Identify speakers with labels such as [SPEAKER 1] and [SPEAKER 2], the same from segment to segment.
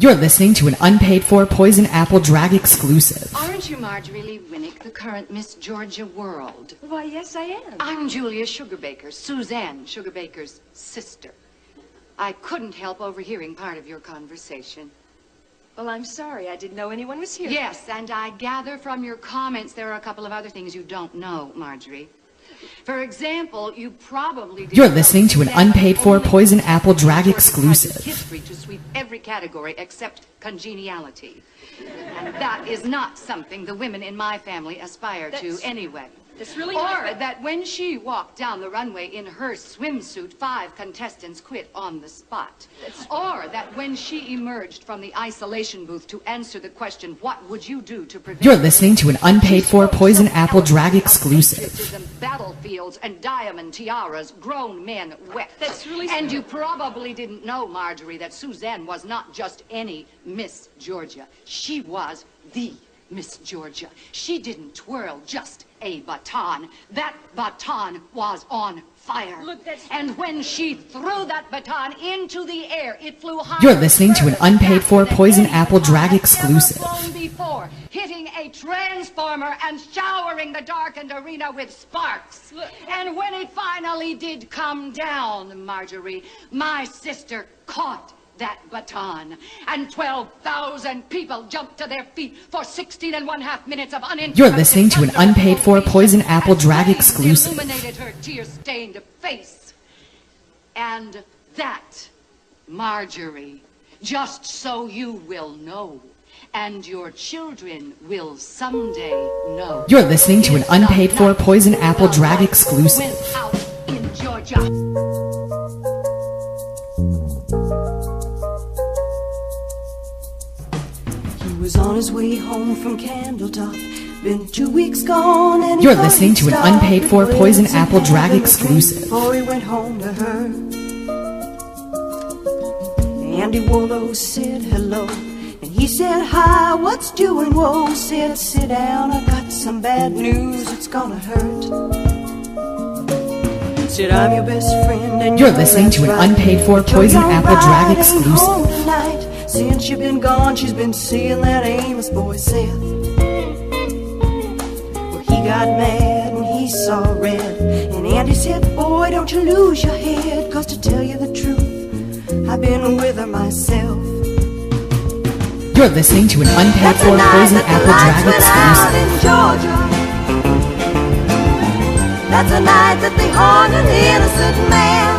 [SPEAKER 1] You're listening to an unpaid-for Poison Apple Drag exclusive.
[SPEAKER 2] Aren't you Marjorie Lee Winnick, the current Miss Georgia World?
[SPEAKER 3] Why, yes, I am.
[SPEAKER 2] I'm Julia Sugarbaker, Suzanne Sugarbaker's sister. I couldn't help overhearing part of your conversation.
[SPEAKER 3] Well, I'm sorry. I didn't know anyone was here.
[SPEAKER 2] Yes, and I gather from your comments there are a couple of other things you don't know, Marjorie. For example, you probably
[SPEAKER 1] You're listening to an unpaid-for Poison Apple Drag exclusive.
[SPEAKER 2] History to sweep every category except congeniality. And that is not something the women in my family aspire to anyway.
[SPEAKER 3] That's really
[SPEAKER 2] Or
[SPEAKER 3] not
[SPEAKER 2] that when she walked down the runway in her swimsuit, 5 contestants quit on the spot. Or that when she emerged from the isolation booth to answer the question, what would you do to prevent...
[SPEAKER 1] You're listening to an unpaid-for Poison Apple Drag exclusive.
[SPEAKER 2] Battlefields and diamond tiaras, grown men wept.
[SPEAKER 3] That's really...
[SPEAKER 2] And you probably didn't know, Marjorie, that Suzanne was not just any Miss Georgia. She was the Miss Georgia. She didn't twirl just a baton. That baton was on fire.
[SPEAKER 3] Look, that's...
[SPEAKER 2] And when she threw that baton into the air, it flew high.
[SPEAKER 1] You're listening to an unpaid-for Poison Apple Drag exclusive.
[SPEAKER 2] Before, hitting a transformer and showering the darkened arena with sparks.
[SPEAKER 3] Look.
[SPEAKER 2] And when it finally did come down, Marjorie, my sister caught that baton, and 12,000 people jumped to their feet for 16 and 1/2 minutes of uninterrupted...
[SPEAKER 1] You're listening to an unpaid-for Poison Apple Drag exclusive.
[SPEAKER 2] Illuminated her tear-stained face. And that, Marjorie, just so you will know, and your children will someday know...
[SPEAKER 1] You're listening to an unpaid-for Poison Apple Drag exclusive.
[SPEAKER 2] ...went out in Georgia.
[SPEAKER 4] Was on his way home from Candletop. Been 2 weeks gone and
[SPEAKER 1] You're listening to an unpaid-for Poison Apple Drag exclusive.
[SPEAKER 4] Before he went home to her, Andy Wallow said hello, and he said hi, what's doing? Whoa, said sit down, I got some bad news, it's gonna hurt. Said I'm your best friend and
[SPEAKER 1] you're listening to an unpaid-for Poison Apple Drag exclusive.
[SPEAKER 4] Since you've been gone, she's been seeing that Amos boy Seth. Well, he got mad and he saw red, and Andy said, boy, don't you lose your head, 'cause to tell you the truth, I've been with her myself.
[SPEAKER 1] You're listening to an unpaid-for Poison Apple Drag exclusive.
[SPEAKER 4] In Georgia. That's a night that they hung an innocent man.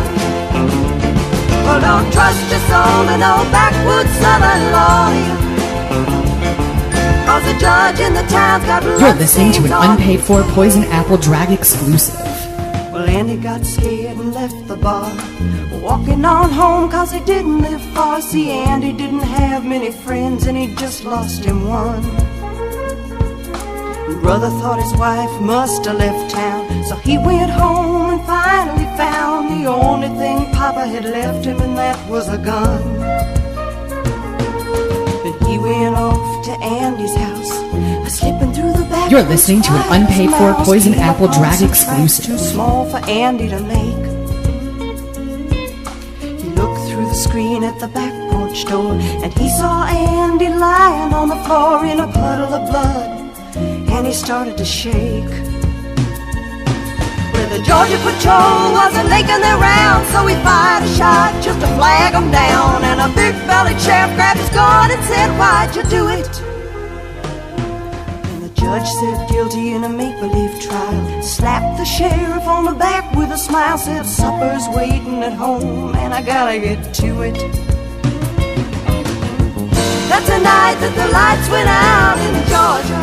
[SPEAKER 4] Well, don't trust your soul to no backwoods southern lawyer, 'cause the judge in the town's got blood.
[SPEAKER 1] You're listening to an unpaid-for Poison Apple Drag exclusive.
[SPEAKER 4] Well, Andy got scared and left the bar, walking on home 'cause he didn't live far. See, Andy didn't have many friends and he just lost him one. Brother thought his wife must have left town, so he went home and finally found the only thing Papa had left him, and that was a gun. Then he went off to Andy's house, slipping through the back.
[SPEAKER 1] You're listening to an unpaid-for Poison Apple Drag exclusive.
[SPEAKER 4] Too small for Andy to make. He looked through the screen at the back porch door, and he saw Andy lying on the floor in a puddle of blood. And he started to shake. Well, the Georgia patrol wasn't making their round, so he fired a shot just to flag them down. And a big-bellied sheriff grabbed his gun and said, why'd you do it? And the judge said guilty in a make-believe trial, slapped the sheriff on the back with a smile, said supper's waiting at home and I gotta get to it. That's the night that the lights went out in Georgia.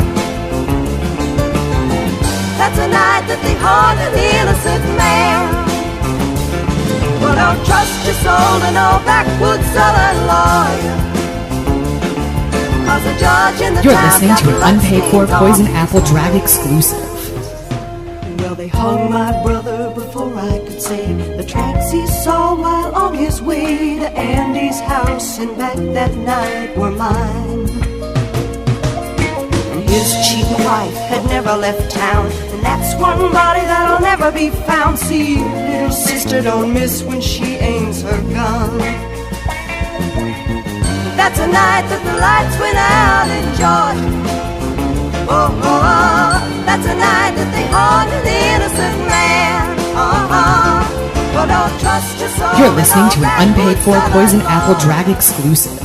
[SPEAKER 4] That's the night that they hung an innocent man. Well, don't trust your soul to no backwoods southern lawyer, 'cause the judge in the
[SPEAKER 1] You're
[SPEAKER 4] town
[SPEAKER 1] listening to an unpaid-for Poison Apple Drag exclusive.
[SPEAKER 4] Well, they hung my brother before I could say the tracks he saw while on his way to Andy's house and back that night were mine. And his cheating wife had never left town, and that's one body that'll never be found. See, little sister don't miss when she aims her gun. That's the night that the lights went out in Georgia. Oh, oh, oh, that's the night that they hung an innocent man. Well, don't trust your soul.
[SPEAKER 1] You're listening to an unpaid for Poison Apple Drag exclusive.